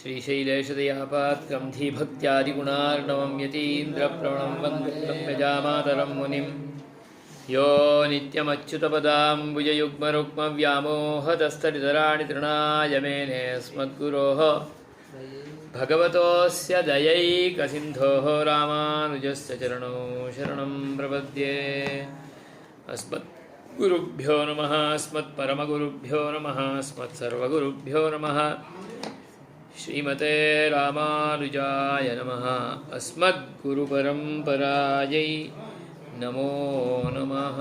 श्रीशैलेशदयापात्रं धीभक्त्यादिगुणार्णवं यतीन्द्रप्रवणं वन्दे प्रजामातरं मुनिं यो नित्यमच्युतपदाम्बुजयुग्मरुक्मव्यामोहतस्तरितराणि तृणाय मेने अस्मद्गुरोः भगवतोऽस्य दयैकसिन्धोः रामानुजस्य चरणौ शरणं प्रपद्ये। अस्मद्गुरुभ्यो नमः, अस्मत्परमगुरुभ्यो नमः, अस्मत्सर्वगुरुभ्यो नमः। श्रीमते रामानुजाय नमः। अस्मद्गुरुपरम्परायै नमो नमः।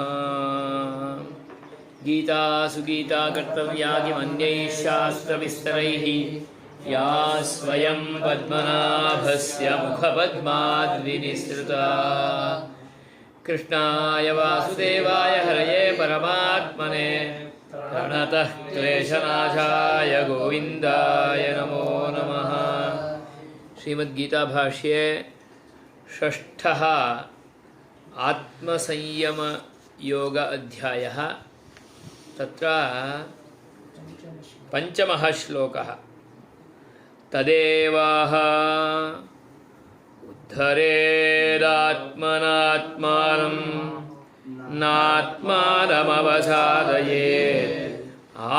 गीता सुगीता कर्तव्या किमन्यैः शास्त्रविस्तरैः, या स्वयं पद्मनाभस्य मुखपद्माद्विनिसृता। कृष्णाय वासुदेवाय हरये परमात्मने प्रणतः क्लेशनाशाय गोविन्दाय नमो नमः। श्रीमद्गीता भाष्ये षष्ठः आत्मसंयम योग अध्यायः। तत्र पञ्चमः श्लोकः। तदेवाह उद्धरेदात्मनात्मानं नात्मानमवसादयेत्,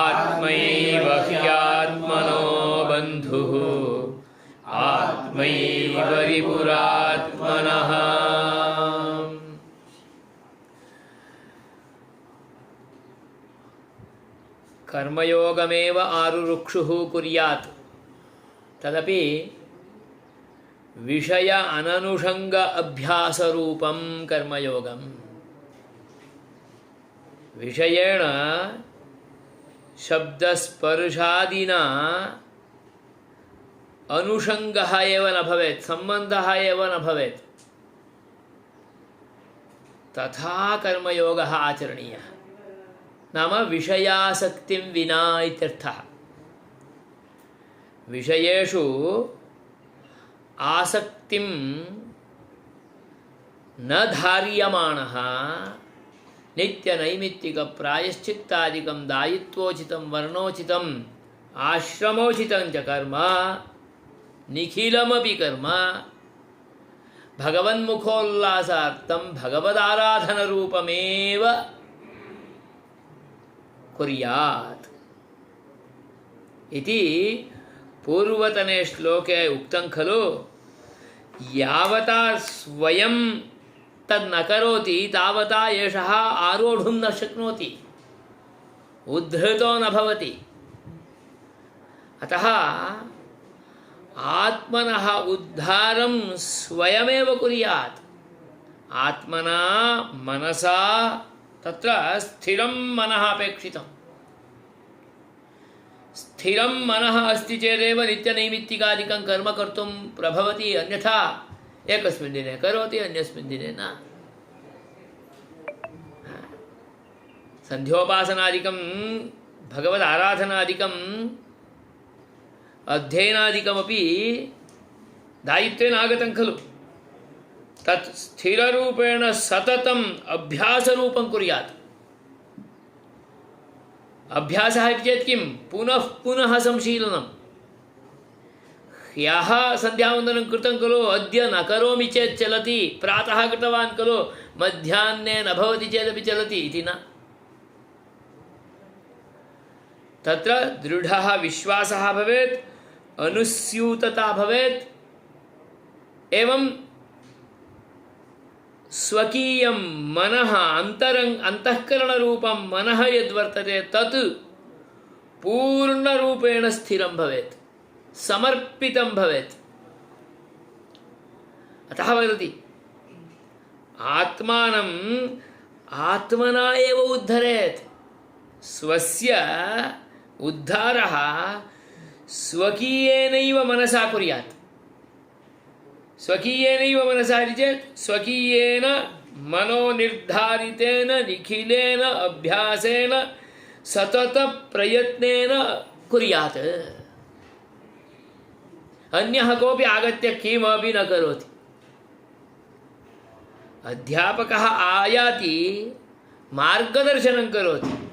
आत्मैव ह्यात्मनो बन्धुः, आत्मैव रिपुरात्मनः। कर्मयोगमेव आरुरुक्षुः कुर्यात्, तदपि विषय अननुषंग अभ्यास रूपं कर्मयोगम। विषयेण शब्दस्पर्शादिना अनुषंगः एव न भवेत्, सम्बन्धः एव न भवेत्, तथा कर्मयोगः आचरणीयः। नाम विषयासक्तिं विना इत्यर्थः। विषयेषु आसक्तिं न धार्यमाणः नित्यनैमित्तिक प्रायश्चित्तादिकं दायित्वोचितं वर्णोचितं आश्रमोचितं च कर्म, निखिलमपि कर्म भगवन्मुखोल्लासार्थं भगवदाराधनरूपमेव कुर्यात् इति पूर्वतने श्लोके उक्तं खलु। यावता स्वयं तद् न करोति तावता एषः आरोढुं न शक्नोति, उद्धृतो न भवति। अतः आत्मनः उद्धारं स्वयमेव कुर्यात्। आत्मना मनसा तत्र स्थिरं मनः अपेक्षितम्। स्थिरं मनः अस्ति चेदेव नित्यनैमित्तिकादिकं कर्म कर्तुं प्रभवति, अन्यथा एकस्मिन् दिने करोति, अन्यस्मिन् दिने न। सन्ध्योपासनादिकं भगवदाराधनादिकम् अध्ययनादिकमपि दायित्वेन आगतं खलु। तत् स्थिररूपेण सततम् अभ्यासरूपं कुर्यात्। अभ्यासः इति चेत् किं? पुनः पुनः संशीलनं। ह्यः सन्ध्यावन्दनं कृतं खलु, अद्य न करोमि चेत् चलति। प्रातः कृतवान् खलु, मध्याह्ने न भवति चेदपि चलति इति न। तत्र दृढः विश्वासः भवेत्, अनुस्यूतता भवेत्। एवं स्वकीयं मनः अंतःकरणरूपं मनः यद्वर्तते तत् पूर्णरूपेण स्थिरं भवेत्, समर्पितं भवेत्। अतः वदति आत्मानम् आत्मना एव उद्धरेत्। स्वस्य उद्धारः स्वकीयेनैव मनसा कुर्यात्। स्वकीयेनैव मनसा इति चेत् स्वकीयेन मनोनिर्धारितेन निखिलेन अभ्यासेन सततप्रयत्नेन कुर्यात्। अन्यः कोऽपि आगत्य किमपि न करोति। अध्यापकः आयाति, मार्गदर्शनं करोति,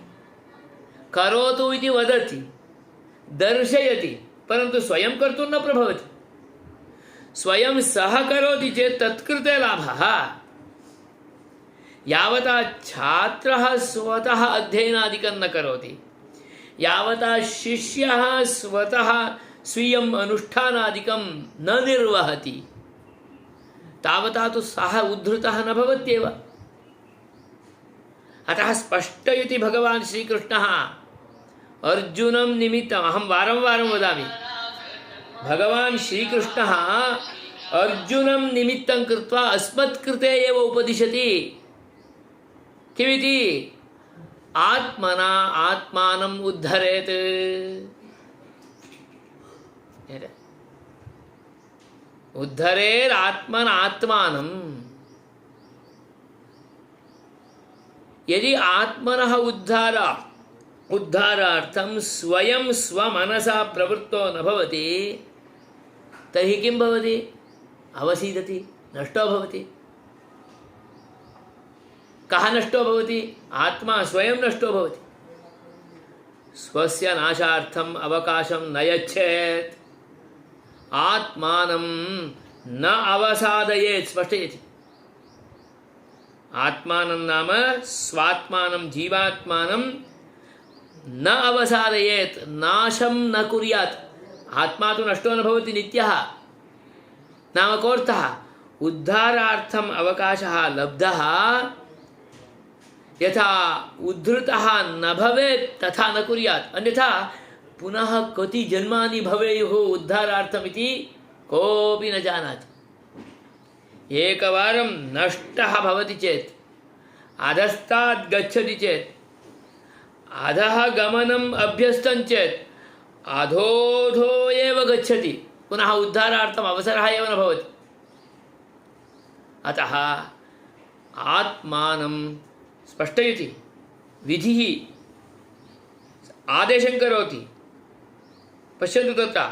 करोतु इति वदति, दर्शयति, परन्तु स्वयं कर्तुं न प्रभवति। स्वयं सः करोति चेत् तत्कृते लाभः। यावता छात्रः स्वतः अध्ययनादिकं न करोति, यावता शिष्यः स्वतः स्वीयम् अनुष्ठानादिकं न निर्वहति, तावता तु सः उद्धृतः न भवत्येव। अतः स्पष्टयति भगवान् श्रीकृष्णः अर्जुनं निमित्तम्। अहं वारं वारं वदामि, भगवान् श्रीकृष्णः अर्जुनं निमित्तं कृत्वा अस्मत्कृते एव उपदिशति। किमिति? आत्मना आत्मानम् उद्धरेत्। उद्धरेत् आत्मना आत्मानम्। यदि आत्मनः उद्धारार्थं स्वयं स्वमनसा प्रवृत्तो न भवति तर्हि किं भवति? अवसीदति, नष्टो भवति। कः नष्टो भवति? आत्मा स्वयं नष्टो भवति। स्वस्य नाशार्थम् अवकाशं न यच्छेत्, आत्मानं न अवसादयेत्। स्पष्टयति। आत्मानं नाम स्वात्मानं जीवात्मानं न अवसादयेत्, नाशं न कुर्यात्। आत्मा तु नष्टो न भवति, नित्यः। नाम कोऽर्थः? उद्धारार्थम् अवकाशः लब्धः, यथा उद्धृतः न भवेत् तथा न कुर्यात्। अन्यथा पुनः कति जन्मानि भवेयुः उद्धारार्थमिति कोऽपि न जानाति। एकवारं नष्टः भवति चेत्, अधस्तात् गच्छति चेत्, अधः गमनम् अभ्यस्तं चेत् अधोऽधो एव गच्छति, पुनः उद्धारार्थम् अवसरः एव न भवति। अतः आत्मानं स्पष्टयति। विधिः आदेशं करोति। पश्यन्तु तत्र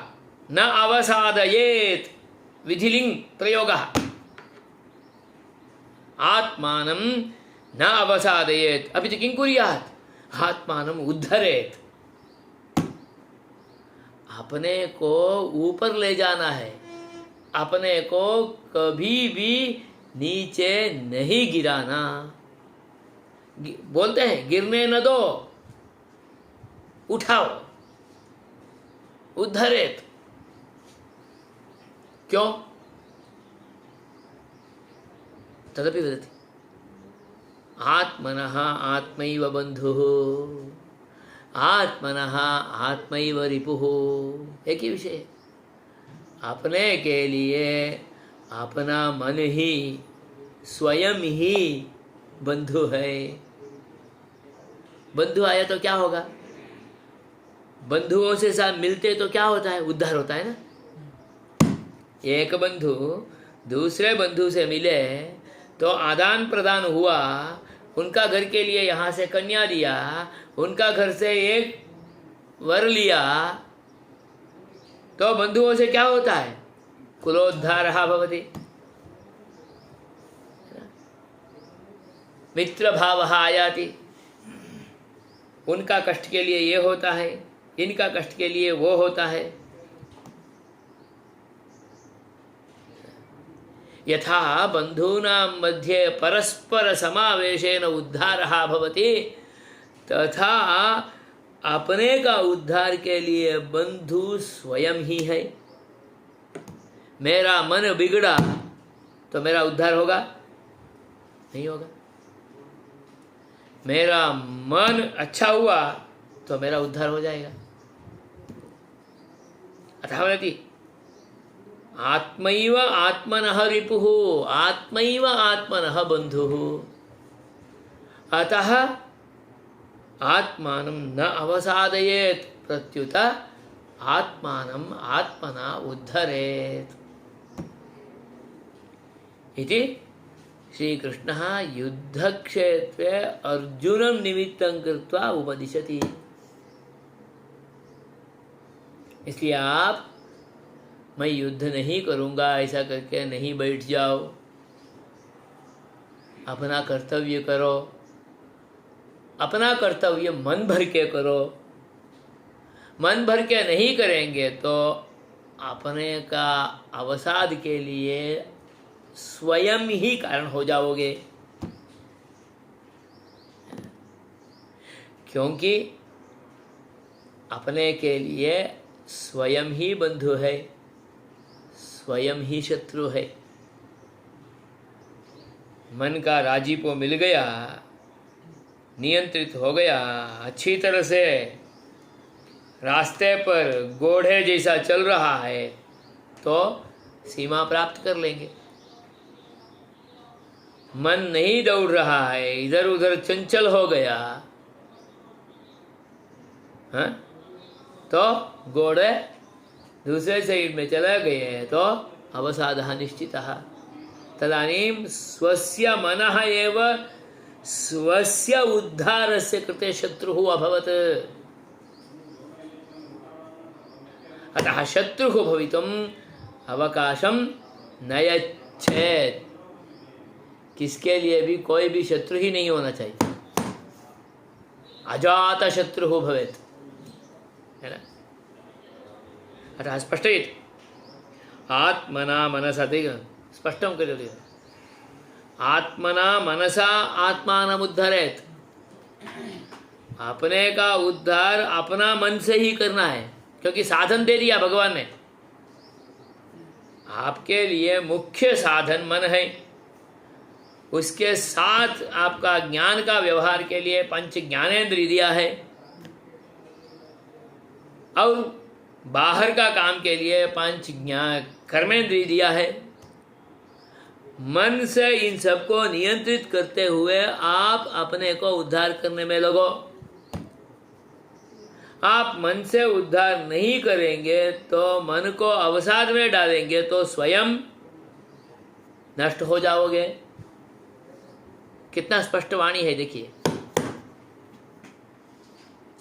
न अवसादयेत्, विधिलिङ् प्रयोगः। आत्मानं न अवसादयेत्, अपि च किं कुर्यात्? आत्मानं उद्धरेत्। अपने को ऊपर ले जाना है, अपने को कभी भी नीचे नहीं गिराना। बोलते हैं गिरने न दो, उठाओ, उद्धरेत। क्यों? तदपि वदति आत्मनः आत्मैव बन्धुः, आत्मनः आत्मैव रिपुः। एक ही विषय। अपने के लिए अपना मन ही स्वयं ही बंधु है। बंधु आया तो क्या होगा? बंधुओं से साथ मिलते तो क्या होता है? उद्धार होता है ना। एक बंधु दूसरे बंधु से मिले तो आदान प्रदान हुआ, उनका घर के लिए यहाँ से कन्या दिया, उनका घर से एक वर लिया, तो बंधुओं से क्या होता है? कुलोद्धारः भवति। मित्र भावः आयाति। उनका कष्ट के लिए ये होता है, इनका कष्ट के लिए वो होता है। यथा बंधूनां मध्ये परस्पर समावेशेन उद्धारः भवति, तथा अपने का उद्धार के लिए बंधु स्वयं ही है। मेरा मन बिगड़ा तो मेरा उद्धार होगा? नहीं होगा। मेरा मन अच्छा हुआ तो मेरा उद्धार हो जाएगा। अतः वदति आत्मैव आत्मनः रिपुः, आत्मैव आत्मनः बन्धुः। अतः आत्मानं न अवसादयेत्, प्रत्युत आत्मानं आत्मना उद्धरेत् इति श्रीकृष्णः युद्धक्षेत्रे अर्जुनं निमित्तं कृत्वा उपदिशति। इसलिए आप मैं युद्ध नहीं करूँगा ऐसा करके नहीं बैठ जाओ, अपना कर्तव्य करो, अपना कर्तव्य मन भर के करो। मन भर के नहीं करेंगे तो अपने का अवसाद के लिए स्वयं ही कारण हो जाओगे। क्योंकि अपने के लिए स्वयं ही बंधु है, स्वयं ही शत्रु है। मन का राजीपो मिल गया, नियंत्रित हो गया, अच्छी तरह से रास्ते पर घोड़े जैसा चल रहा है तो सीमा प्राप्त कर लेंगे। मन नहीं दौड़ रहा है, इधर उधर चंचल हो गया, हाँ? तो घोड़े दूसरे साइड में चले गए तो अवसादः निश्चितः। तदानीं स्वस्य मनः एव स्वस्य उद्धारस्य कृते शत्रुः अभवत्। अतः शत्रुः भवितुम् अवकाशं न यच्छेत्। किसके लिए भी कोई भी शत्रु ही नहीं होना चाहिए। अजात शत्रुः भवेत्, है ना। अतः स्पष्टयेत् आत्मना मनसा, स्पष्टं करोति, आत्मना मनसा आत्मानमुद्धरेत्। अपने का उद्धार अपना मन से ही करना है, क्योंकि साधन दे दिया भगवान ने। आपके लिए मुख्य साधन मन है, उसके साथ आपका ज्ञान का व्यवहार के लिए पंच ज्ञानेंद्रिय दिया है, और बाहर का काम के लिए पंच ज्ञान कर्मेंद्रिय दिया है। मन से इन सबको नियंत्रित करते हुए आप अपने को उद्धार करने में लगो। आप मन से उद्धार नहीं करेंगे तो मन को अवसाद में डालेंगे तो स्वयं नष्ट हो जाओगे। कितना स्पष्ट वाणी है, देखिए,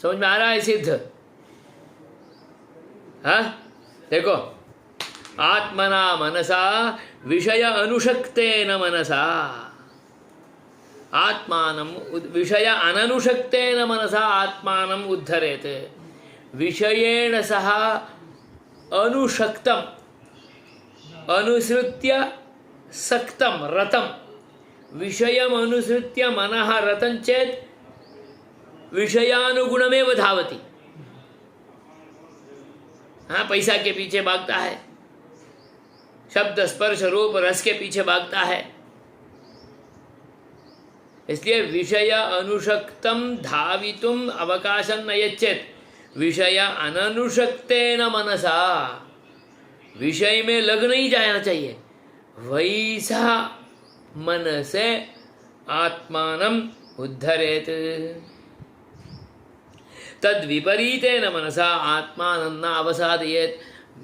समझ में आ रहा है सिद्ध? हाँ, देखो, आत्मना मनसा विषय अनुशक्तेन मनसा, आत्मानं विषय अननुशक्तेन मनसा आत्मानं उद्धरेत्। विषयेण सह अनुशक्तम, अनुसृत्य सक्तम रतम, विषयम अनुसृत्य मनः रतं चेत् विषयानुगुणमेव धावति। हाँ, पैसा के पीछे भागता है, शब्द स्पर्श रूप रस के पीछे भागता है। इसलिए विषय अनुशक्तम धावितुम अवकाशं न यच्छेत्। विषय अननुशक्तेन मनसा, विषय में लग नहीं जाना चाहिए, वैसा मन से आत्मानं उद्धरेत्। तद विपरीतेन मनसा आत्मानं न अवसादयेत्।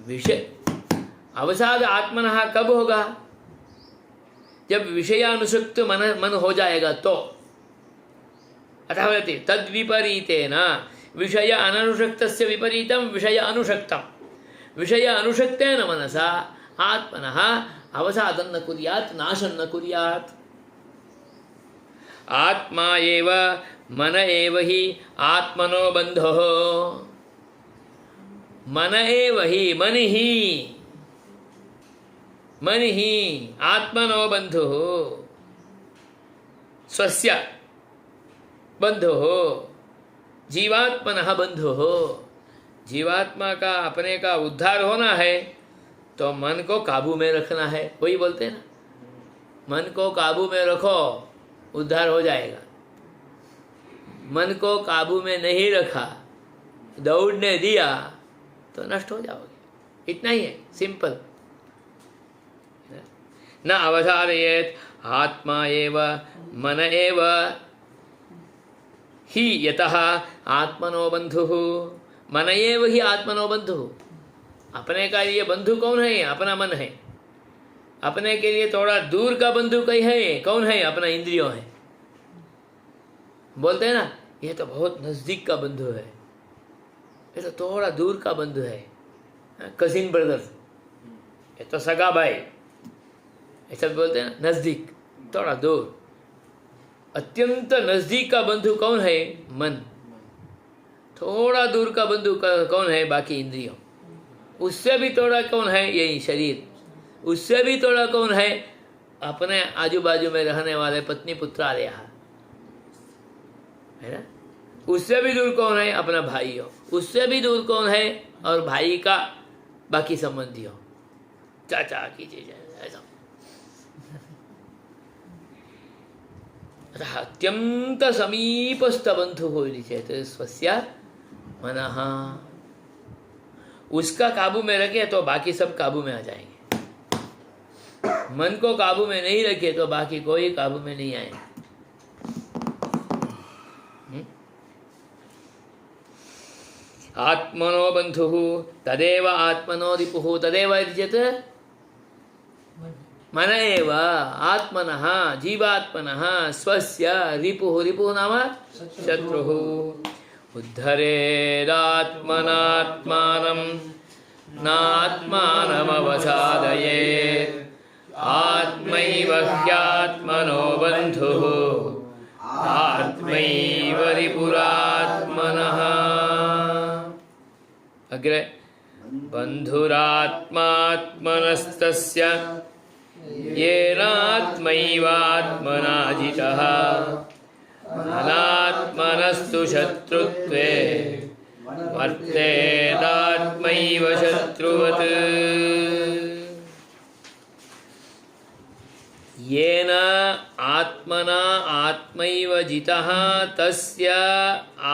विषय अवसाद आत्मनः कब होगा? जब विषयानुसक्त मन हो जाएगा तो। अतः वदति तद विपरीतेन, विषय अननुशक्तस्य विपरीतं विषय अनुशक्तं। विषय अनुशक्तेन मनसा आत्मनः अवसादं न कुर्यात्, नाशं न कुर्यात्। आत्मा एव मन एव हि आत्मनो बन्धुः। मन एव हि, मन ही आत्मनो बन्धुः, स्वस्य बन्धुः, जीवात्मनः बन्धुः। जीवात्मा का अपने का उद्धार होना है तो मन को काबू में रखना है। वही बोलते हैं ना, मन को काबू में रखो, उद्धार हो जाएगा। मन को काबू में नहीं रखा, दौड़ने दिया तो नष्ट हो जाओगे। इतना ही है, सिंपल। न अवसादयेत् आत्मा एव मन एव ही यतः आत्मनो बन्धुः। मन एव ही आत्मनो बन्धुः। अपने का लिए बंधु कौन है? अपना मन है। अपने के लिए थोड़ा दूर का बंधु कहीं है? कौन है? अपना इंद्रियों है। बोलते हैं ना, ये तो बहुत नजदीक का बंधु है, ये तो थोड़ा दूर का बंधु है, कजिन ब्रदर, ये तो सगा भाई, ऐसा बोलते हैं ना। नजदीक, थोड़ा दूर। अत्यंत नजदीक का बंधु कौन है? मन। थोड़ा दूर का बंधु कौन है? बाकी इंद्रियों। उससे भी थोड़ा कौन है? यही शरीर। उससे भी थोड़ा कौन है? अपने आजू बाजू में रहने वाले पत्नी पुत्र आलय है ना। उससे भी दूर कौन है? अपना भाई हो। उससे भी दूर कौन है? और भाई का बाकी संबंधी हो, चाचा की चीजें, ऐसा। अत्यंत समीपस्थ बंधु हो चेत स्वस्य मनः, उसका काबू में रखे तो बाकी सब काबू में आ जाएंगे। मन को काबू में नहीं रखे तो बाकी कोई काबू में नहीं आएंगे। आत्मनो बंधु तदेव आत्मनो रिपुः, तदेव चेत मन एव आत्मनः जीवात्मनः स्वस्य रिपुः, रिपुः नाम शत्रुः। उद्धरेदात्मनात्मानं नात्मानमवसादयेत्, आत्मैव ह्यात्मनो बन्धुः, आत्मैव रिपुरात्मनः। अग्रे बन्धुरात्मात्मनस्तस्य येनात्मैवात्मना जितः, अनात्मनस्तु शत्रुत्वे वर्तेदात्मैव शत्रुवत्। येन आत्मना आत्मैव जितः तस्य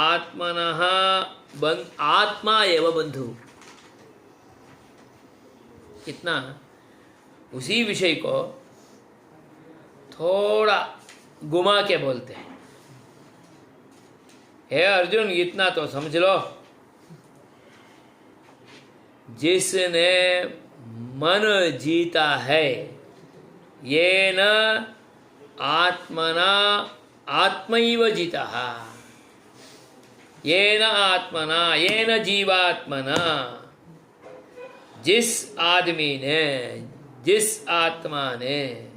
आत्मनः आत्मा एव बंधु। इतना उसी विषय को थोड़ा घुमा के बोलते हैं। हे अर्जुन, इतना तो समझ लो, जिसने मन जीता है, ये न आत्मना आत्मैव जितः, ये न आत्मना ये न जीवात्मना, जिस आदमी ने, जिस आत्मा ने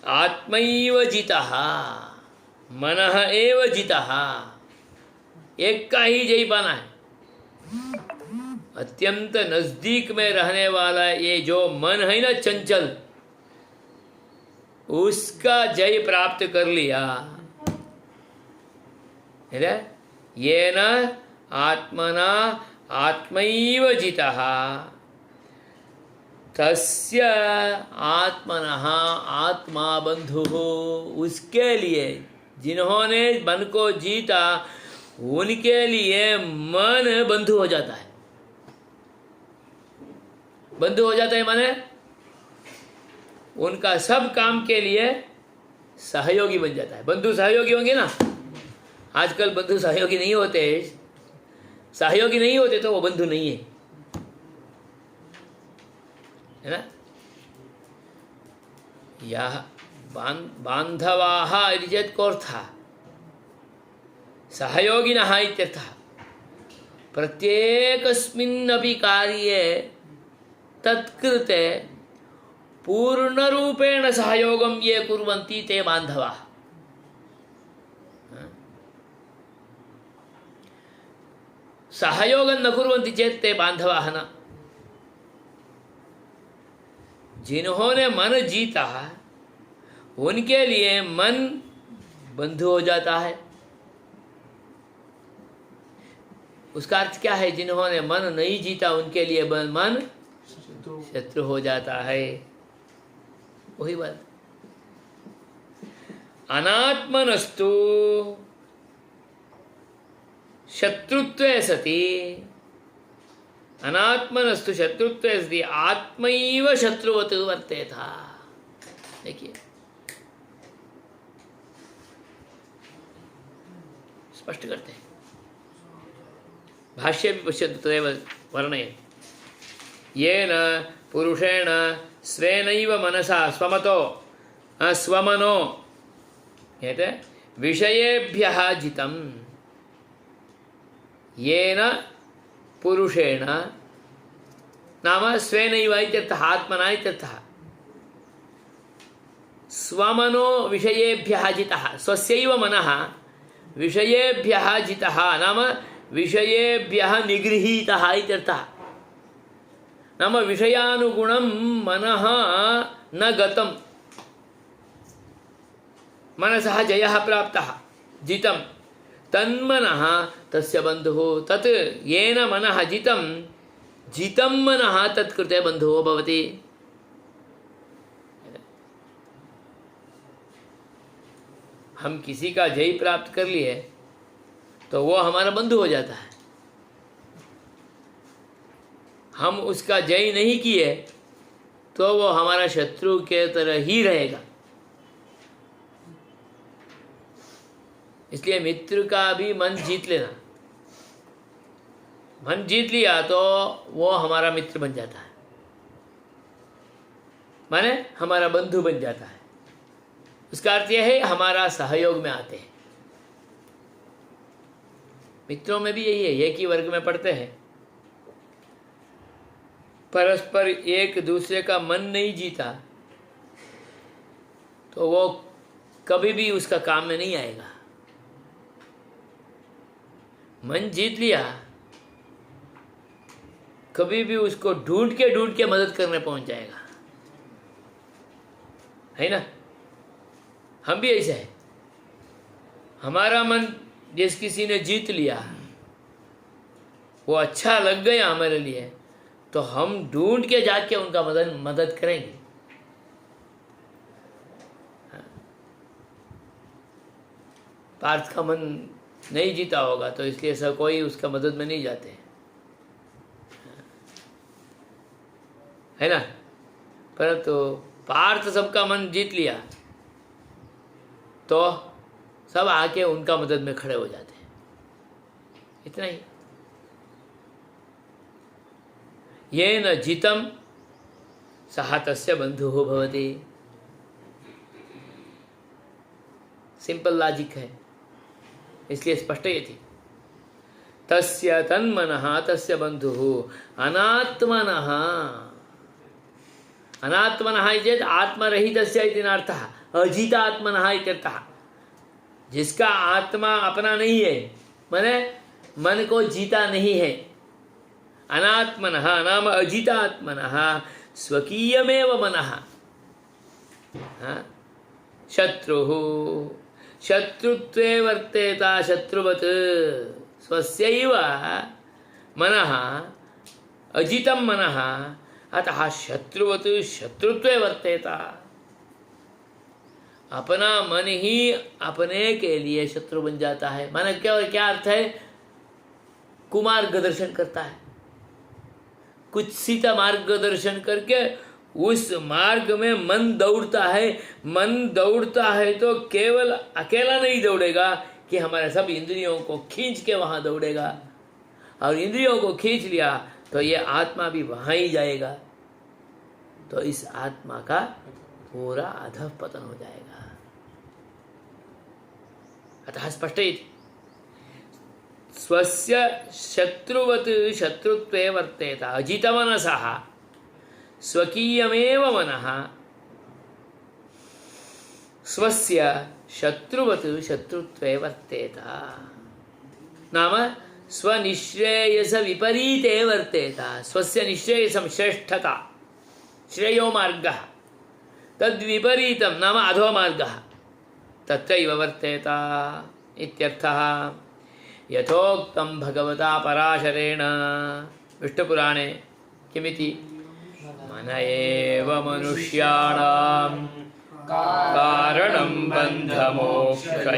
आत्मैव जितः, मनः एव जितः, एक का ही जय पाना है। अत्यंत नजदीक में रहने वाला ये जो मन है ना, चंचल, उसका जय प्राप्त कर लिया है। ये न आत्मना आत्मैव जितः तस्य आत्मनः आत्मा बंधुः। उसके लिए, जिन्होंने मन को जीता, उनके लिए मन बंधु हो जाता है। बंधु हो जाता है माने उनका सब काम के लिए सहयोगी बन जाता है। बंधु सहयोगी होंगे ना। आजकल बंधु सहयोगी नहीं होते, सहयोगी नहीं होते तो वो बंधु नहीं है, है ना। यह बांधवाः इति चेत् कोऽर्थः, सहयोगिनः इत्यर्थः। प्रत्येकस्मिन्नपि कार्ये तत्कृते पूर्णरूपेण सहयोगं ये कुर्वन्ति ते बान्धवाः। सहयोगं न कुर्वन्ति चेत् ते बान्धवाः न। जिन्होंने मन जीता, उनके लिए मन बंधु हो जाता है। उसका अर्थ क्या है? जिन्होंने मन नहीं जीता, उनके लिए मन शत्रु हो जाता है। वही बात। अनात्मनस्तु शत्रुत्वे सति, अनात्मनस्तु शत्रुत्वे सति आत्मैव शत्रुवत् वर्तेत। देखिए, स्पष्ट करते हैं। भाष्ये भी पश्यतु तदेव वर्णयति। येन पुरुषेण स्वेनैव मनसा स्वमतो स्वमनो यत् विषयेभ्यः जितं, येन पुरुषेण नाम स्वेनैव इत्यर्थः, आत्मना इत्यर्थः। स्वमनो विषयेभ्यः जितः, स्वस्यैव मनः विषयेभ्यः जितः नाम विषयेभ्यः निगृहीतः इत्यर्थः। नाम विषयानुगुणं मनः न गतं, मनसः जयः प्राप्तः, जितं तन्मनः तस्य बन्धुः। तत् येन मनः जितं, जितं मनः तत्कृते बन्धुः भवति। हम किसी का जय प्राप्त कर लिए तो वो हमारा बंधु हो जाता है। हम उसका जय नहीं किए तो वो हमारा शत्रु के तरह ही रहेगा। इसलिए मित्र का भी मन जीत लेना। मन जीत लिया तो वो हमारा मित्र बन जाता है, माने हमारा बंधु बन जाता है। उसका अर्थ यह है हमारा सहयोग में आते हैं। मित्रों में भी यही है, एक ही वर्ग में पढ़ते हैं, परस्पर एक दूसरे का मन नहीं जीता तो वो कभी भी उसका काम में नहीं आएगा। मन जीत लिया, कभी भी उसको ढूंढ के मदद करने पहुंच जाएगा, है ना। हम भी ऐसे हैं, हमारा मन जिस किसी ने जीत लिया, वो अच्छा लग गया हमारे लिए, तो हम ढूंढ के जाके उनका मदद करेंगे। पार्थ का मन नहीं जीता होगा तो इसलिए सब कोई उसका मदद में नहीं जाते, है ना। परंतु पार्थ सबका मन जीत लिया तो सब आके उनका मदद में खड़े हो जाते हैं। इतना ही। येन जितं सः तस्य बन्धुः भवति। सिंपल लॉजिक है, इसलिए स्पष्टयति। तस्य तन्मनः तस्य बन्धुः अनात्मनः। अनात्मनः चेत् आत्मरहितस्य इति नार्थः, अजितात्मनः इत्यर्थः। जिसका आत्मा अपना नहीं है, माने मन को जीता नहीं है। अनात्मनः नाम अजितात्मनः स्वकीयमेव मनः। शत्रुः शत्रुत्वे वर्तेत शत्रुवत्। स्वस्यैव मनः अजितं मनः, अतः शत्रुवत् शत्रुत्वे वर्तेत। अपना मन ही अपने के लिए शत्रु बन जाता है। माने क्या अर्थ है? कुमार्गदर्शन करता है, कुत्सित मार्गदर्शन करके उस मार्ग में मन दौड़ता है। मन दौड़ता है तो केवल अकेला नहीं दौड़ेगा कि हमारे सब इंद्रियों को खींच के वहाँ दौड़ेगा, और इंद्रियों को खींच लिया तो ये आत्मा भी वहाँ ही जाएगा। तो इस आत्मा का पूरा अधः पतन हो जाएगा। अतः स्पष्टयति स्वस्य शत्रुवत् शत्रुत्वे वर्तेत। अजितमनसः स्वकीयमेव मनः स्वस्य शत्रुवत् शत्रुत्वे वर्तेत। नाम स्वनिश्रेयस विपरीते वर्तेत। स्वस्य निश्रेयसं श्रेष्ठता, श्रेयो मार्गः, तद्विपरीतं नाम अधो मार्गः, तत्रैव वर्तेत इत्यर्थः। यथोक्तं भगवता पराशरेण विष्णुपुराणे किमिति? मन एव मनुष्याणां कारणं बन्धमोक्षयोः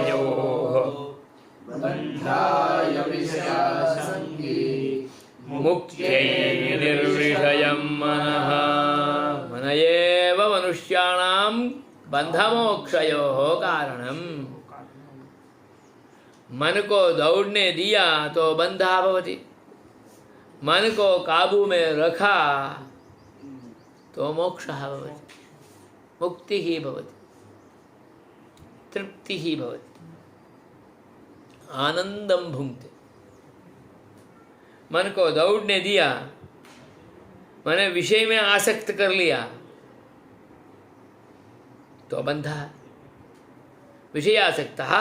मुक्त्यै निर्विषयं मनः। मन एव मनुष्याणां बन्धमोक्षयोः कारणम्। मन को दौड़ने दिया तो बंधा भवति, मन को काबू में रखा तो मोक्षः भवति, मुक्ति ही भवति, तृप्ति ही भवति, आनंदम भुंक्ते। मन को दौड़ने दिया मैंने विषय में आसक्त कर लिया तो बंधा। विषय आसक्तः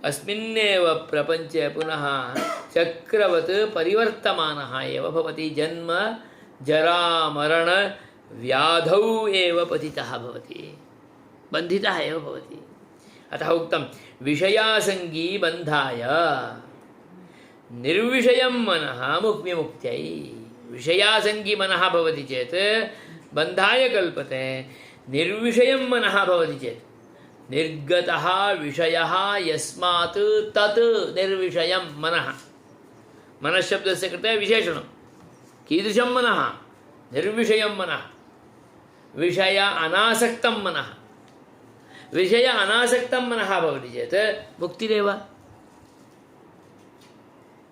अस्मिन्नेव प्रपंचे पुनः चक्रवत् परिवर्तमानः एव भवति। जन्म जरा मरण व्याधौ एव पतितः भवति, बन्धितः एव भवति। अतः उक्तं विषयासंगी बन्धाय निर्विषयं मनः मुक्तिमुक्त्यै। विषयासंगी मनः भवति चेत् बन्धाय कल्पते, निर्विषयं मनः भवति चेत् निर्गतः विषयः यस्मात् तत् निर्विषयं मनः। मनश्शब्दस्य कृते विशेषणं कीदृशं मनः? निर्विषयं मनः, विषय अनासक्तं मनः। विषय अनासक्तं मनः भवति चेत् मुक्तिरेव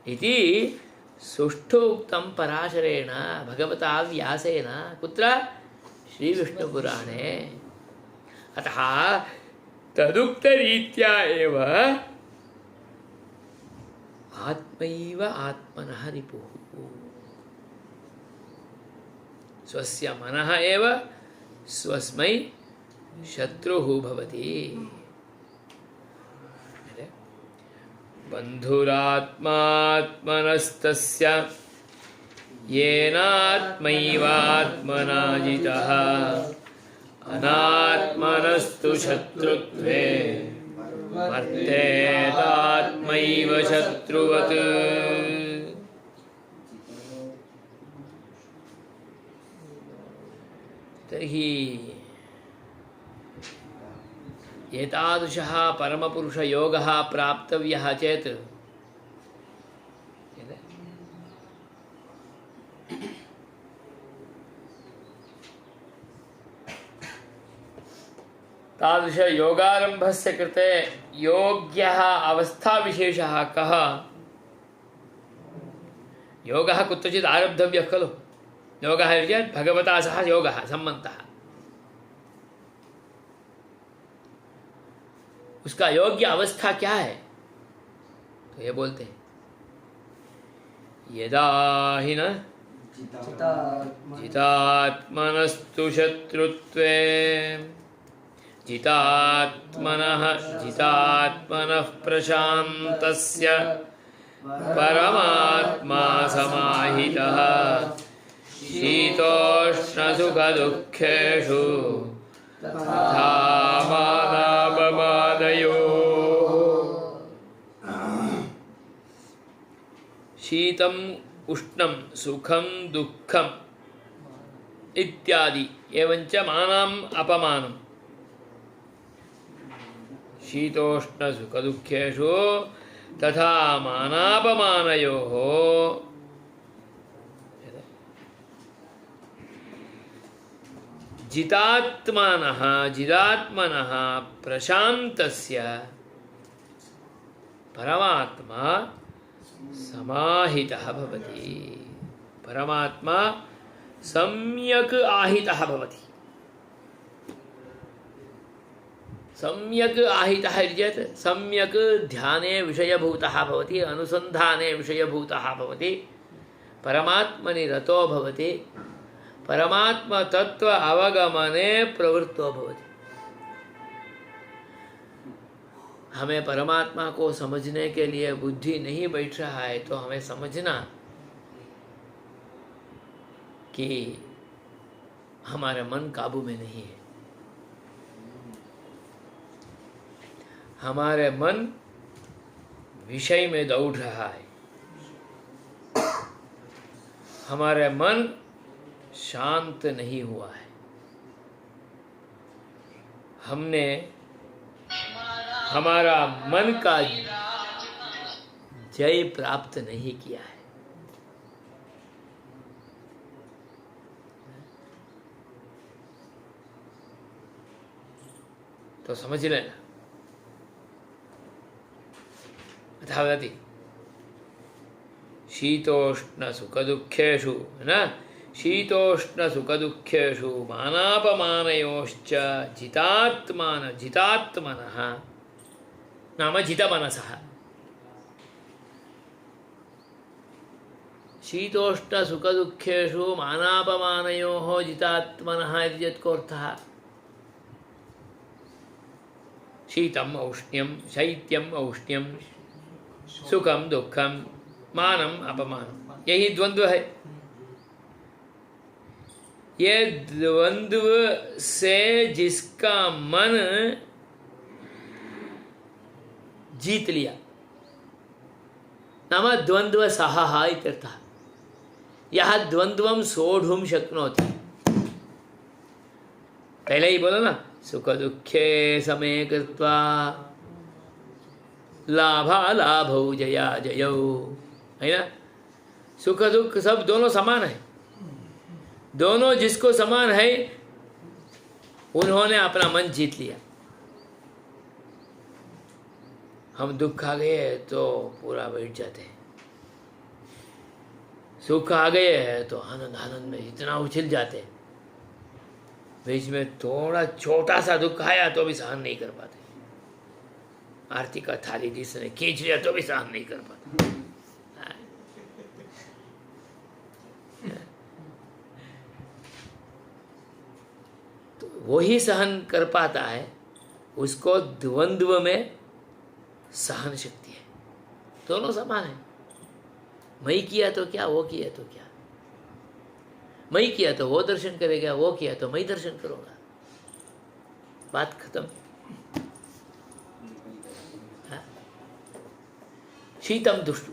इति सुष्ठु उक्तं पराशरेण भगवता व्यासेन। कुत्र? श्रीविष्णुपुराणे। अतः तदुक्तरीत्या एव आत्मैव आत्मनः रिपुः। स्वस्य मनः एव स्वस्मै शत्रुः भवति। बन्धुरात्मात्मनस्तस्य येनात्मैवात्मना जितः अनात्मनस्तु शत्रुत्वे वर्तेतात्मैव शत्रुवत्। तर्हि एतादृशः परमपुरुषयोगः प्राप्तव्यः चेत् तादृशयोगारम्भस्य कृते योग्यः अवस्थाविशेषः कः? योगः कुत्रचित् आरब्धव्यः खलु। योगः इति चेत् भगवता सह योगः, सम्बन्धः। उसका योग्य अवस्था क्या है? तो ये बोलते हैं यदा हि न जितात्मनस्तु शत्रुत्वे जितात्मनः प्रशान्तस्य परमात्मा समाहितः शीतोष्णसुखदुःखेषु तथा मानापमानयोः। शीतम उष्णं सुखं दुःखम इत्यादि एवंच मानम् अपमानम्। शीतोष्ण सुखदुःखेषु तथा मानापमानयोः जितात्मनः प्रशान्तस्य परमात्मा समाहितः भवति। परमात्मा सम्यक् आहितः भवति। सम्यक् आहितः इति चेत् सम्यक् ध्याने विषयभूतः भवति, अनुसन्धाने विषयभूतः भवति, परमात्मनि रतो भवति, परमात्मतत्व अवगमने प्रवृत्तो भवति। हमें परमात्मा को समझने के लिए बुद्धि नहीं बैठ रहा है तो हमें समझना कि हमारा मन काबू में नहीं है। हमारे मन विषय में दौड़ रहा है। हमारे मन शांत नहीं हुआ है। हमने हमारा मन का जय प्राप्त नहीं किया है। तो समझ लेना। अथावति शीतोष्ण सुखदुःखेषु न शीतोष्ण सुखदुःखेषु मानापमानयोश्च जितात्मनः नाम जितमनसः। शीतोष्ण सुखदुःखेषु मानापमानयोः जितात्मनः इति यत्कोऽर्थः। शीतम औष्ण्यम, शैत्यम औष्ण्यम, सुखम दुखम, मानम अपमानम, यही द्वंद्व है। ये द्वंद्व से जिसका मन जीत लिया, नाम द्वंद्व सहा इत्यर्थः। यह द्वंद्वम सोढ़ुम शक्नोति। पहले ही बोला ना, सुख दुखे समे कृत्वा लाभा लाभौ जया जयौ, है ना। सुख दुख सब दोनों समान है। दोनों जिसको समान है उन्होंने अपना मन जीत लिया। हम दुख आ गए तो पूरा बैठ जाते हैं, सुख आ गए तो आनंद आनंद में इतना उछल जाते हैं, बीच में थोड़ा छोटा सा दुख आया तो भी सहन नहीं कर पाते। आरती का थाली जिसने खींच लिया तो भी सहन नहीं कर पाते। तो वही सहन कर पाता है, उसको द्वंद्व में सहन शक्ति है। दोनों समान है। मैं किया तो क्या, वो किया तो क्या। मैं किया तो वो दर्शन करेगा, वो किया तो मैं दर्शन करूंगा, बात खत्म। शीतम दुष्ट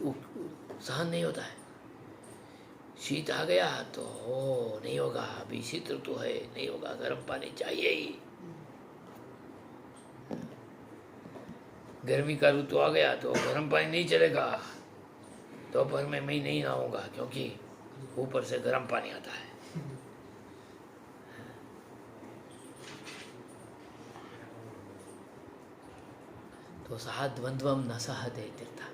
सहन नहीं होता है। शीत आ गया तो नहीं होगा, अभी शीत ऋतु है, नहीं होगा, गर्म पानी चाहिए ही। गर्मी का ऋतु आ गया तो गर्म पानी नहीं चलेगा, दोपहर में मैं नहीं नहाऊंगा क्योंकि ऊपर से गर्म पानी आता है। तो सह द्वंद्वम न सहते तीर्था।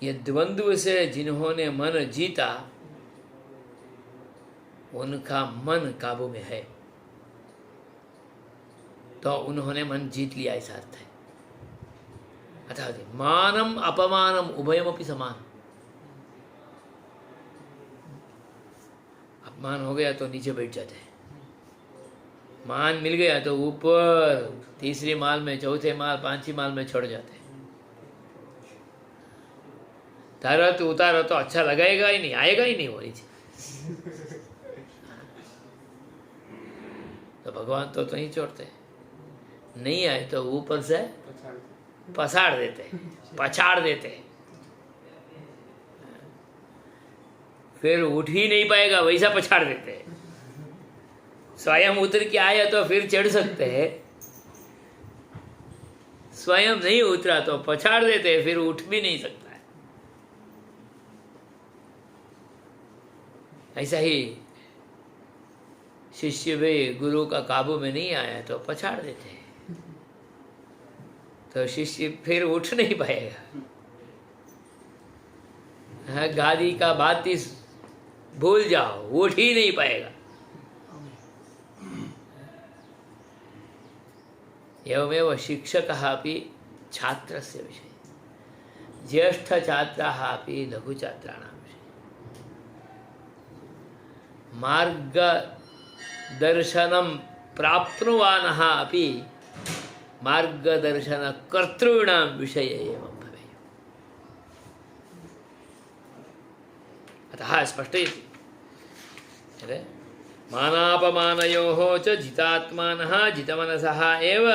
ये द्वंद्व से जिन्होंने मन जीता उनका मन काबू में है, तो उन्होंने मन जीत लिया, ऐसा अर्थ है। अर्थात मानम अपमानम उभयमपि समान। अपमान हो गया तो नीचे बैठ जाते हैं, मान मिल गया तो ऊपर तीसरी माल में, चौथे माल, पांचवी माल में चढ़ जाते हैं। तारा तो उतारो तो अच्छा लगाएगा ही नहीं, आएगा ही नहीं वो नीचे। तो भगवान तो नहीं छोड़ते, नहीं आए तो ऊपर से पछाड़ देते, पछाड़ देते, फिर उठ ही नहीं पाएगा वैसा पछाड़ देते। स्वयं उतर के आया तो फिर चढ़ सकते हैं, स्वयं नहीं उतरा तो पछाड़ देते, फिर उठ भी नहीं सकता है। ऐसा ही शिष्य भी गुरु का काबू में नहीं आया तो पछाड़ देते हैं, तो शिष्य फिर उठ नहीं पाएगा। हाँ, गादी का बात भूल जाओ, उठ ही नहीं पाएगा। एवमेव शिक्षकः अपि छात्रस्य विषये, ज्येष्ठछात्राः अपि लघुछात्राणां विषये मार्गदर्शनं प्राप्नुवानः अपि मार्गदर्शनकर्तॄणां विषये एवं भवेयुः। अतः स्पष्टयति मानापमानयोः च जितात्मानः जितमनसः एव,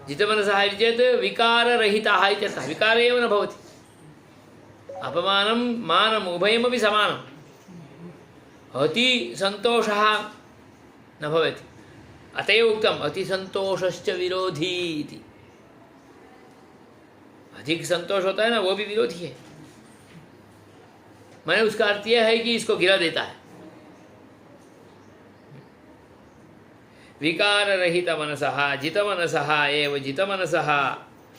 जितमनसः इति चेत् विकाररहितः इत्यर्थः। विकारः एव न भवति। अपमानं मानम् उभयमपि समानम्। अति सन्तोषः न भवति, अत एव उक्तम् अतिसन्तोषश्च विरोधी इति। अधिक संतोष होता है ना, वो भी विरोधी है। मैंने उसका अर्थ यह है कि इसको गिरा देता है। विकार रहित मनसः जितमनसः एव जितमनसः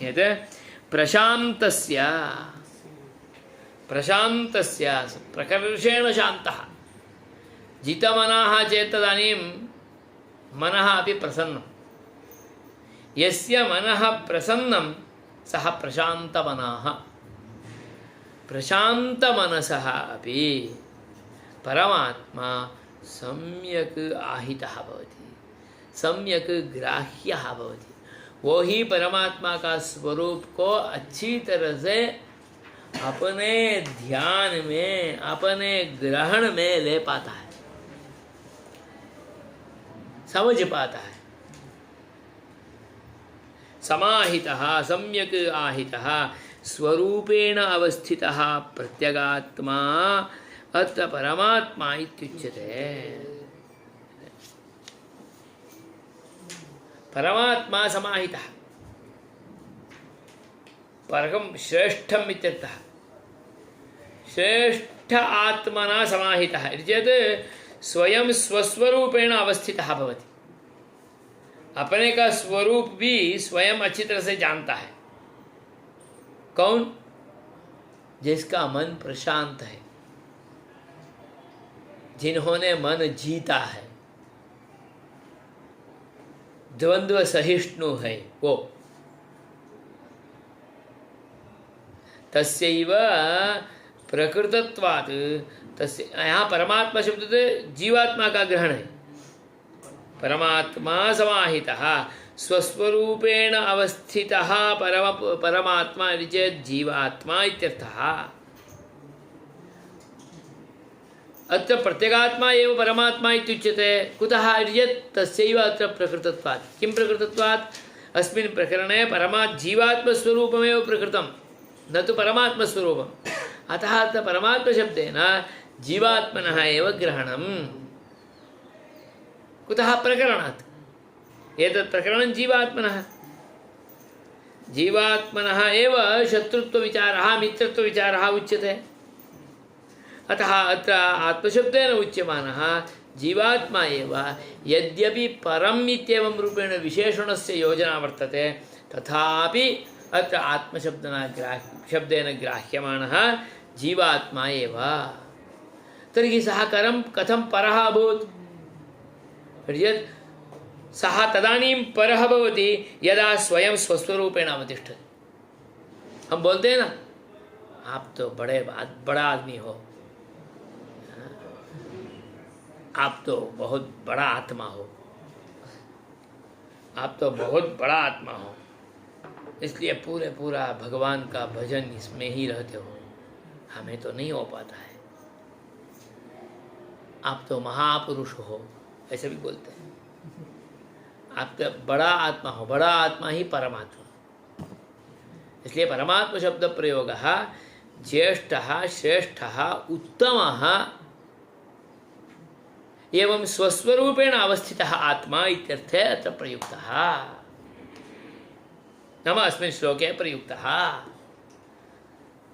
यत् प्रशान्तस्य प्रकर्षेण शान्तः। जितमनः चेत् तदानीं मनः अपि प्रसन्नं। यस्य मनः प्रसन्नं सः प्रशान्तमनः। प्रशान्तमनसः अपि परमात्मा सम्यक् आहितः भवति, सम्यक ग्राह्य भवति, वो ही परमात्मा का स्वरूप को अच्छी तरह से अपने ध्यान में, अपने ग्रहण में ले पाता है, समझ पाता है। समाहितः सम्यक आहितः स्वरूपेण अवस्थितः प्रत्यगात्मा अत्र परमात्मा इत्युच्यते। परमात्मा समाहितः, परम श्रेष्ठम इत्यर्थः, श्रेष्ठ आत्मना समाहितः इति चेत् स्वयं स्वस्वरूपेण अवस्थितः भवति, अपने का स्वरूप भी स्वयं अच्छी तरह से जानता है। कौन? जिसका मन प्रशांत है, जिन्होंने मन जीता है, द्वंद्व सहिष्णु है, वो तस्यैव प्रकृतत्वात्, तस्य यहाँ परमात्मा शब्द से जीवात्मा का ग्रहण है। परमात्मा समाहितः स्वस्वरूपेण अवस्थितः परमात्मा इति चेत् जीवात्मा इत्यर्थः। अत्र प्रत्यगात्मा एव परमात्मा इत्युच्यते। कुतः इति चेत् तस्यैव अत्र प्रकृतत्वात्। किं प्रकृतत्वात्? अस्मिन् प्रकरणे जीवात्मस्वरूपमेव प्रकृतं, न तु परमात्मस्वरूपम्। अतः अत्र परमात्मशब्देन जीवात्मनः एव ग्रहणम्। कुतः? प्रकरणात्। एतत् प्रकरणं जीवात्मनः एव शत्रुत्वविचारः मित्रत्वविचारः उच्यते। अतः अत्र आत्मशब्देन उच्यमानः जीवात्मा एव, यद्यपि परम् इत्येवं रूपेण विशेषणस्य योजना वर्तते, तथापि अत्र शब्देन ग्राह्यमाणः जीवात्मा एव। तर्हि सः कथं परः अभूत्? सः तदानीं परः भवति यदा स्वयं स्वस्वरूपेण अवतिष्ठति। हम बोलते हैं ना, आप तो बड़ा आदमी हो, आप तो बहुत बड़ा आत्मा हो, आप तो बहुत बड़ा आत्मा हो, इसलिए पूरा भगवान का भजन इसमें ही रहते हो, हमें तो नहीं हो पाता है, आप तो महापुरुष हो, ऐसे भी बोलते हैं। आप तो बड़ा आत्मा हो, बड़ा आत्मा ही परमात्मा। इसलिए परमात्मा शब्द प्रयोगः ज्येष्ठः श्रेष्ठः उत्तमः एवं स्वस्वरूपेण अवस्थितः आत्मा इत्यर्थे अत्र प्रयुक्तः, नाम अस्मिन् श्लोके प्रयुक्तः।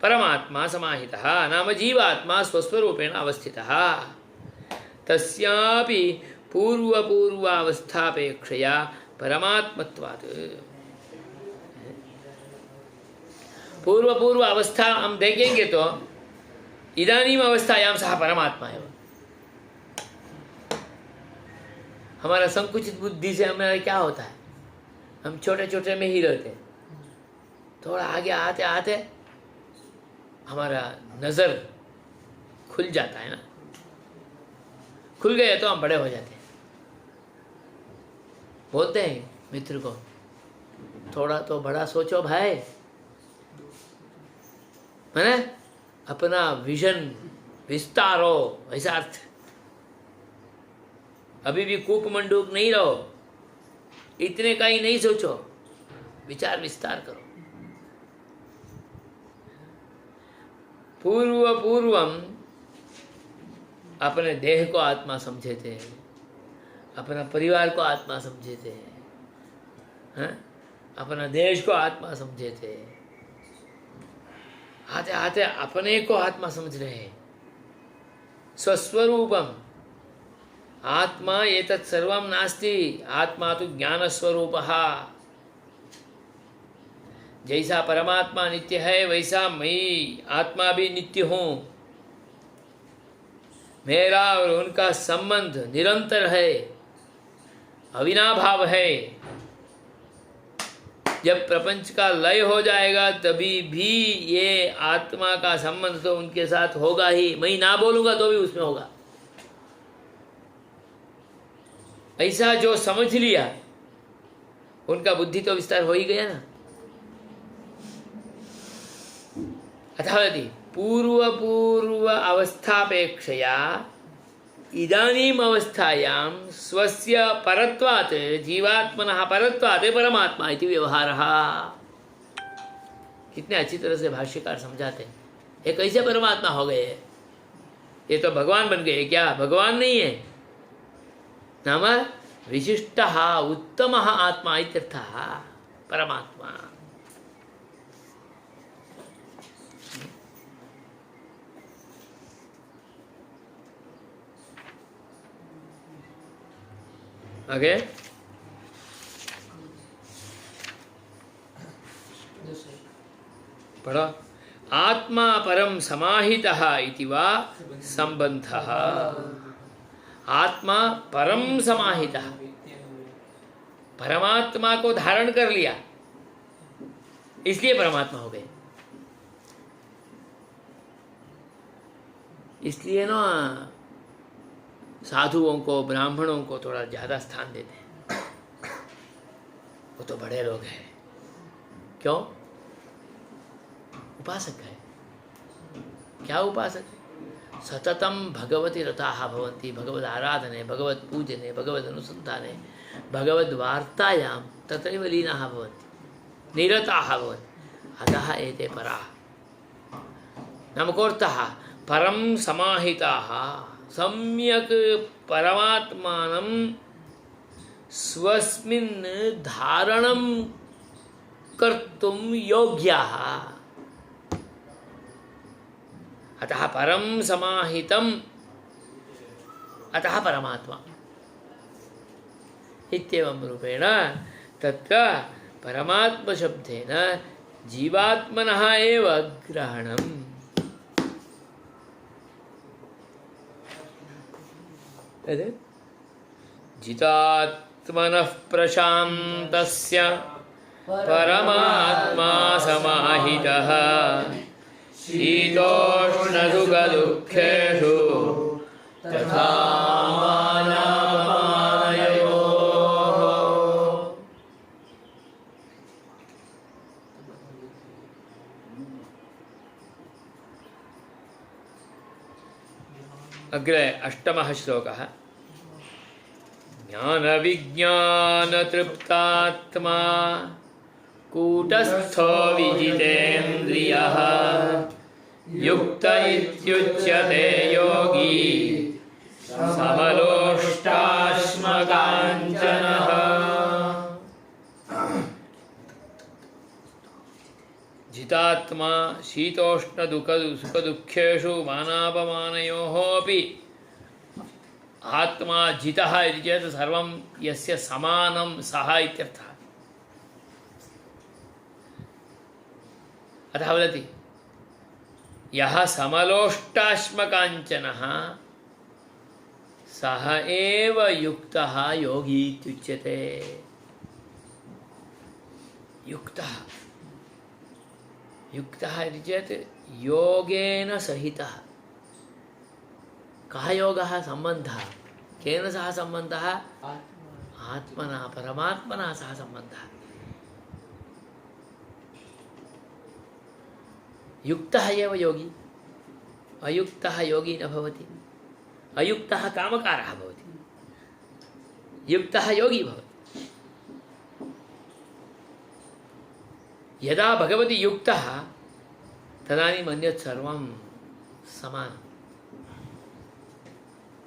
परमात्मा समाहितः नाम जीवात्मा स्वस्वरूपेण अवस्थितः, तस्यापि पूर्वावस्थापेक्षया परमात्मत्वात्। पूर्व अवस्था हम देखेंगे तो इदानीम अवस्थायां सह परमात्मा है। हमारा संकुचित बुद्धि से हमारा क्या होता है, हम छोटे छोटे में ही रहते हैं, थोड़ा आगे आते आते हमारा नज़र खुल जाता है ना, खुल गए तो हम बड़े हो जाते हैं। बोलते हैं मित्र को, थोड़ा तो बड़ा सोचो भाई, है ना, अपना विजन विस्तारो, ऐसा अर्थ। अभी भी कूक मंडूक नहीं रहो, इतने का ही नहीं सोचो, विचार विस्तार करो। पूर्वम अपने देह को आत्मा समझे थे, अपना परिवार को आत्मा समझे थे, अपना देश को आत्मा समझे थे, आते आते अपने को आत्मा समझ रहे हैं। स्वस्वरूपम आत्मा एतत् सर्वं नास्ति, आत्मा तो ज्ञान स्वरूपः। जैसा परमात्मा नित्य है वैसा मैं आत्मा भी नित्य हूँ। मेरा और उनका संबंध निरंतर है, अविनाभाव है। जब प्रपंच का लय हो जाएगा तभी भी ये आत्मा का संबंध तो उनके साथ होगा ही, मैं ना बोलूँगा तो भी उसमें होगा। ऐसा जो समझ लिया उनका बुद्धि तो विस्तार हो ही गया ना। अथावति पूर्व अवस्थापेक्षया इदानीम अवस्थायां स्वस्य परत्वात् जीवात्मनः परत्वात् परमात्मा इति व्यवहारः। कितने अच्छी तरह से भाष्यकार समझाते हैं। ये कैसे परमात्मा हो गए? ये तो भगवान बन गए क्या? भगवान नहीं है, नाम विशिष्टः उत्तमः आत्मा इत्यर्थः परमात्मा। आगे पढ़ो। आत्मा परम समाहितः इति वा संबंधः। आत्मा परम समाहितः, परमात्मा को धारण कर लिया इसलिए परमात्मा हो गए। इसलिए ना साधुओं को, ब्राह्मणों को थोड़ा ज्यादा स्थान देते हैं। वो तो बड़े लोग हैं। क्यों? उपासक है। क्या उपासक है? सततम भगवती रताः भवन्ति, भगवद आराधने, भगवत पूजने, भगवद अनुसंधाने, भगवद वार्तायां तत्रैव लीनाः भवन्ति, निरताः भवन्ति। अतः एते पराः। नाम कोऽर्थः? परम समाहिताः, सम्यक् परमात्मानं स्वस्मिन् धारणं कर्तुं योग्याः। अतः परम समाहितम्, अतः परमात्मा इत्येवं रूपेण तत्र परमात्म शब्देन जीवात्मनः एव ग्रहणम्। जितात्मनः प्रशान्तस्य परमात्मा समाहितः शीतोष्णसुखदुःखेषु तथा मानापमानयोः। अग्रे अष्टमः श्लोकः। ज्ञानविज्ञानतृप्तात्मा कूटस्थो विजितेन्द्रियः युक्त इत्युच्यते योगी समलोष्टाश्मकाञ्चनः। जितात्मा शीतोष्णसुखदुःखेषु मानापमानयोः अपि आत्मा जितः इति चेत् सर्वं यस्य समानं सः इत्यर्थः। अतः वदति यः समलोष्टाश्मकाञ्चनः सः एव युक्तः योगी इत्युच्यते। युक्तः, युक्तः इति चेत् योगेन सहितः। कः योगः? सम्बन्धः। केन सह सम्बन्धः? आत्मना, परमात्मना सह सम्बन्धः। युक्तः एव योगी, अयुक्तः योगी न भवति। अयुक्तः कामकारः भवति, युक्तः योगी भवति। यदा भगवति युक्तः तदानीम् अन्यत् सर्वं समान,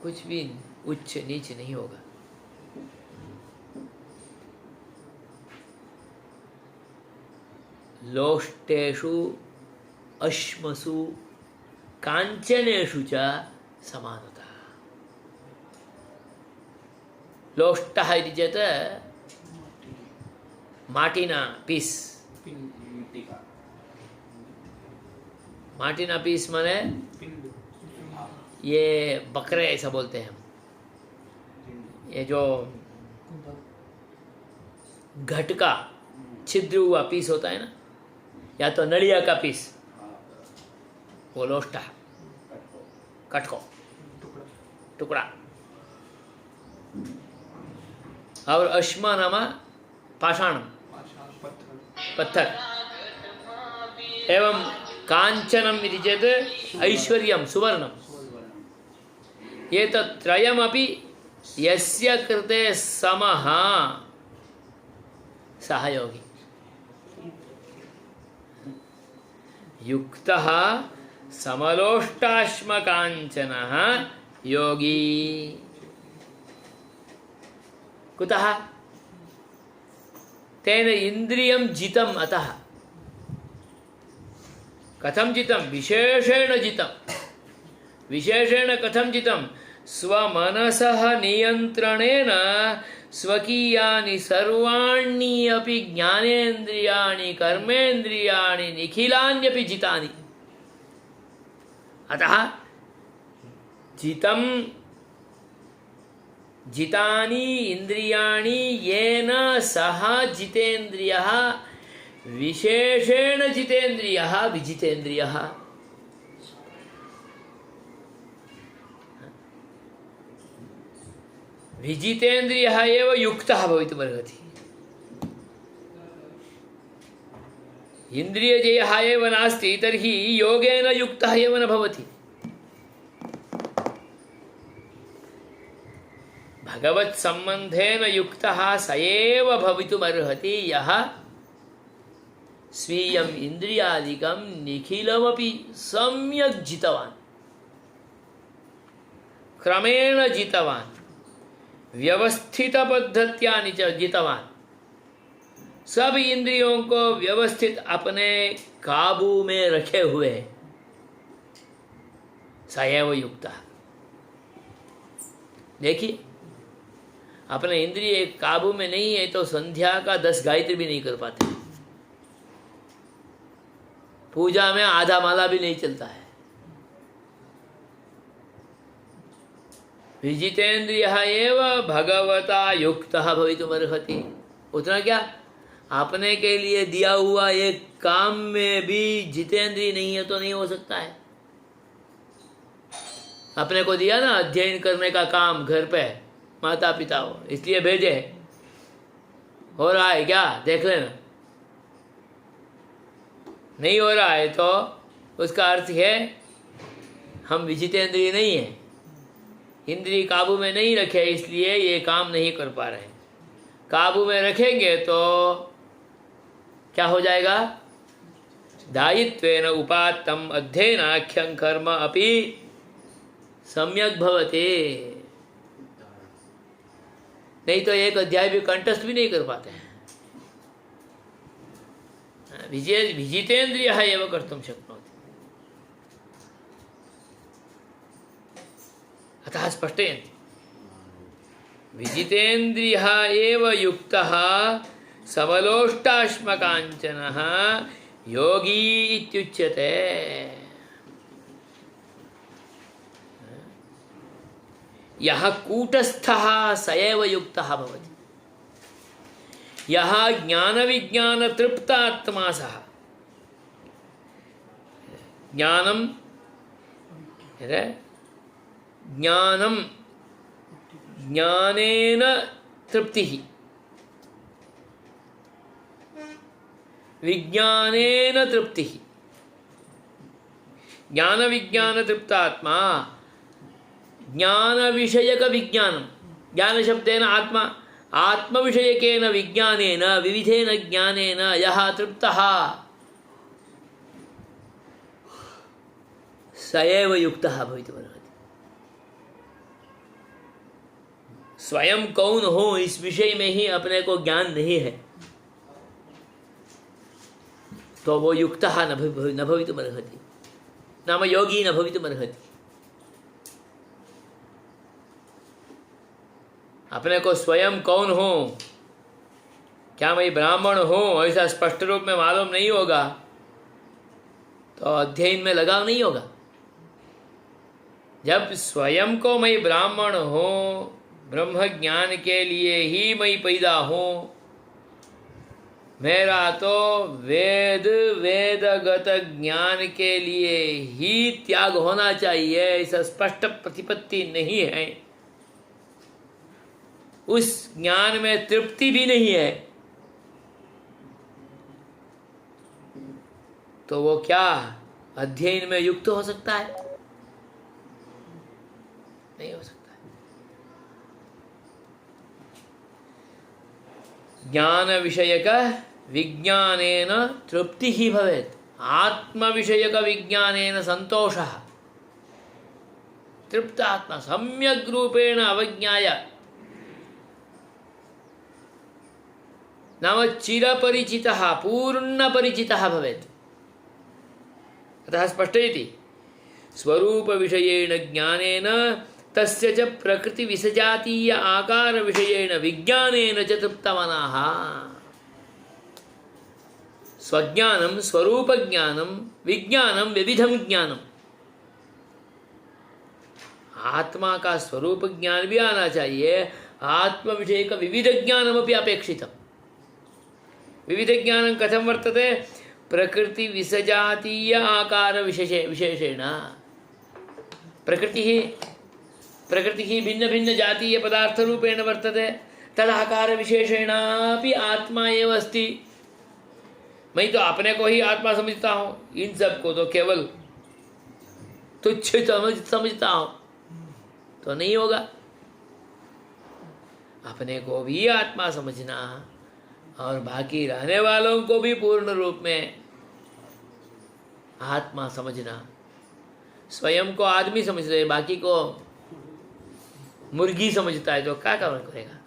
कुछ भी उच्च नीच नहीं होगा। लोष्टेषु अश्मसु कांचनेषु च समानता। लोष्टः इति चेत् माटिना पीस, माटिना पीस माने ये बकरे ऐसा बोलते हैं हम। ये जो घट का छिद्र हुआ पीस होता है ना, या तो नड़िया का पीस, वो लोष्टा, कटको, टुकड़ा। और अश्म नाम पाषाणम, पत्थर। एवं कांचनम इति चेत् ऐश्वर्यं, सुवर्णम। एतत् त्रयमपि यस्य कृते समः सः योगी। युक्तः समलोष्टाश्मकाञ्चनः योगी। कुतः? तेन इन्द्रियं जितम्। अतः कथं जितं? विशेषेण जितं। विशेषेण कथं जितं? स्वमनसः नियन्त्रणेन स्वकीयानि सर्वाणि अपि ज्ञानेन्द्रियाणि कर्मेन्द्रियाणि निखिलान्यपि जितानि। अतः जितानि इन्द्रियाणि येन सः जितेन्द्रियः, विशेषेण जितेन्द्रियः विजितेन्द्रियः। विजितेन्द्रियः एव युक्तः भवितुमर्हति। इन्द्रियजयः एव नास्ति तर्हि योगेन युक्तः एव न भवति। भगवत् सम्बन्धेन युक्तः स एव भवितुमर्हति यः स्वीयम् इन्द्रियादिकं निखिलमपि सम्यक् जितवान्, क्रमेण जितवान्, व्यवस्थित पद्धत्या जितवान्। सब इंद्रियों को व्यवस्थित अपने काबू में रखे हुए सदैव युक्ता। देखिए, अपने इंद्रिय काबू में नहीं है तो संध्या का 10 गायत्री भी नहीं कर पाते, पूजा में आधा माला भी नहीं चलता है। विजितेन्द्रियः एव भगवता युक्तः भवितुमर्हति। उतना क्या, अपने के लिए दिया हुआ एक काम में भी जितेंद्रिय नहीं है तो नहीं हो सकता है। अपने को दिया ना अध्ययन करने का काम घर पे, माता पिता हो इसलिए भेजे, हो रहा है क्या देख लेना। नहीं हो रहा है तो उसका अर्थ है हम विजितेंद्रिय नहीं है, इंद्रिय काबू में नहीं रखे इसलिए ये काम नहीं कर पा रहे। काबू में रखेंगे तो क्या हो जाएगा? दायित्वेन उपात्तम अध्ययनाख्यं कर्म अपि सम्यक भवति। नहीं तो एक अध्याय भी कंठस्थ भी नहीं कर पाते हैं। विजितेन्द्रियः एव कर्तुं शक्नोति। अतः स्पष्टयन्ति विजितेन्द्रियः एव युक्तः समलोष्टाश्मकाञ्चनः योगी इत्युच्यते। यः कूटस्थः स एव युक्तः भवति। यः ज्ञान तृप्तात्मा सः। ज्ञानम ज्ञानम ज्ञानेन तृप्तिः, विज्ञानेन तृप्तिः। ज्ञान विज्ञान तृप्तात्मा, ज्ञान विषयक विज्ञानम, ज्ञान शब्देन आत्मा, आत्म विषयकेन विज्ञानेन विविधेन ज्ञानेन यः तृप्तः स एव युक्तः भवितुमर्हति। स्वयं कौन हो इस विषय में ही अपने को ज्ञान नहीं है तो वो युक्तः न भवितुमर्हति, नाम योगी न भवितुमर्हति। अपने को स्वयं कौन हो, क्या मैं ब्राह्मण हूँ ऐसा स्पष्ट रूप में मालूम नहीं होगा तो अध्ययन में लगाव नहीं होगा। जब स्वयं को मैं ब्राह्मण हूँ, ब्रह्म ज्ञान के लिए ही मैं पैदा हूँ, मेरा तो वेदगत ज्ञान के लिए ही त्याग होना चाहिए ऐसा स्पष्ट प्रतिपत्ति नहीं है, उस ज्ञान में तृप्ति भी नहीं है, तो वो क्या अध्ययन में युक्त हो सकता है? नहीं हो सकता। ज्ञान विषयक विज्ञानेन तृप्ति ही भवेत्, आत्म विषयक विज्ञानेन संतोषः। तृप्त आत्मा सम्यक रूपेण अवज्ञाय नाम चिरपरिचितः पूर्णपरिचितः भवेत्। अतः स्पष्टयति स्वरूप विषयेण ज्ञानेन तस्य च प्रकृति विसजातीय आकार विषयेण विज्ञानेन च तृप्तमनाः। स्वज्ञानम स्वरूप ज्ञानम विज्ञानम विविधम ज्ञानम। आत्मा का स्वरूप ज्ञान भी आना चाहिए, आत्म विषय का विविध ज्ञानम अपि अपेक्षितम्। विविध ज्ञानं कथं वर्तते? प्रकृति विसजातीय आकार विशेषेण। प्रकृतिः भिन्न भिन्न जातीय पदार्थ रूपेण वर्तते, तदाकार विशेषेणापि आत्मा एव अस्ति। मैं तो अपने को ही आत्मा समझता हूँ, इन सबको तो केवल तुच्छ समझता हूँ, तो नहीं होगा। अपने को भी आत्मा समझना और बाकी रहने वालों को भी पूर्ण रूप में आत्मा समझना। स्वयं को आदमी समझ रहे, बाकी को मुर्गी समझता है, तो क्या करेगा?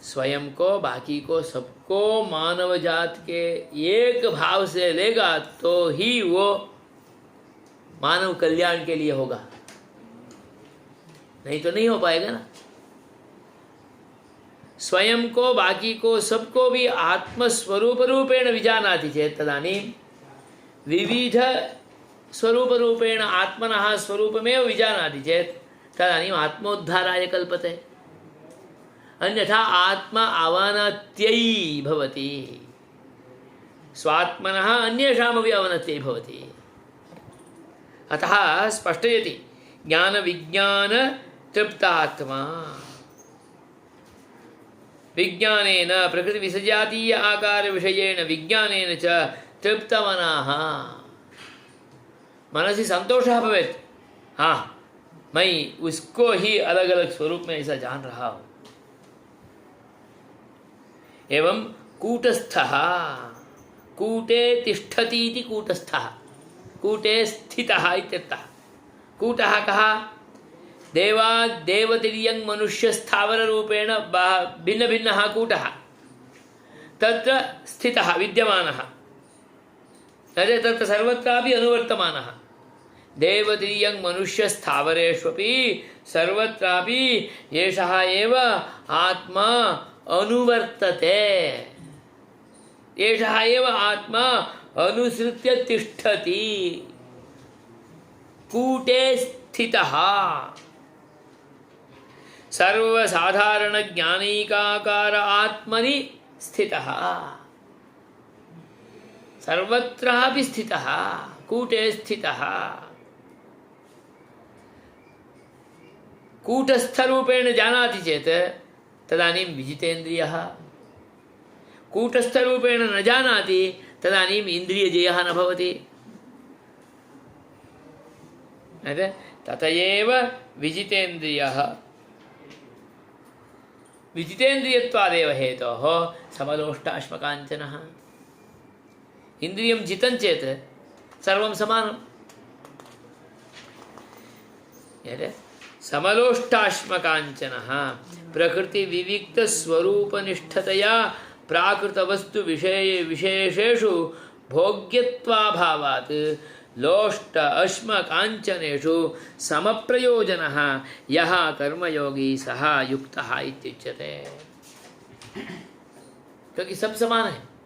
स्वयं को, बाकी को, सबको मानव जात के एक भाव से लेगा तो ही वो मानव कल्याण के लिए होगा, नहीं तो नहीं हो पाएगा ना। स्वयं को, बाकी को, सबको भी आत्मस्वरूप रूपेण विजानाति चेत् तदानीं विविध स्वरूप रूपेण आत्मनः स्वरूपमेव विजानाति चेत् तदानीम् आत्मोद्धाराय कल्पते। अन्यथा आत्मा अवनत्यै भवति, स्वात्मनः अन्येषामपि अवनत्यै भवति। अतः स्पष्टयति ज्ञान विज्ञान तृप्तात्मा विज्ञानेन प्रकृति विसजातीय आकार विषयेण विज्ञानेन च तृप्तमनाः। मनसि संतोषः भवेत्, हाँ मैं उसको ही अलग अलग स्वरूप में ऐसा जान रहा हूँ। एवं कूटस्थः, कूटे तिष्ठति इति कूटस्थः, कूटे स्थितः इत्यर्थः। कूटः कः? देवतिर्यं मनुष्य स्थावर रूपेण भिन्न भिन्नः कूटः, तत्र स्थितः विद्यमानः, तत्र सर्वत्रापि अनुवर्तमानः। देवतिर्यं मनुष्य स्थावरेष्वपि सर्वत्रापि एषः एव आत्मा अनुवर्तते, एषः एव आत्मा अनुसृत्य तिष्ठति, कूटे स्थितः। सर्वसाधारण ज्ञानैकाकार आत्मनि स्थितः, सर्वत्रापि स्थितः, कूटे स्थितः। कूटस्थरूपेण जानाति चेत् तदानीं विजितेन्द्रियः, कूटस्थरूपेण न जानाति तदानीम् इन्द्रियजयः न भवति। तत एव विजितेन्द्रियः, विजितेन्द्रियत्वादेव हेतोः समलोष्टाश्मकाञ्चनः। इन्द्रियं जितं चेत् सर्वं समानम्। समलोष्टाश्मकाञ्चनः प्रकृति विविक्त स्वरूपनिष्ठतया प्राकृत वस्तु विशेषेषु भोग्यत्वाभावात् लोष्ट अश्म कांचनेषु समप्रयोजनः यः कर्मयोगी सः युक्तः इत्युच्यते। क्योंकि सब समान है।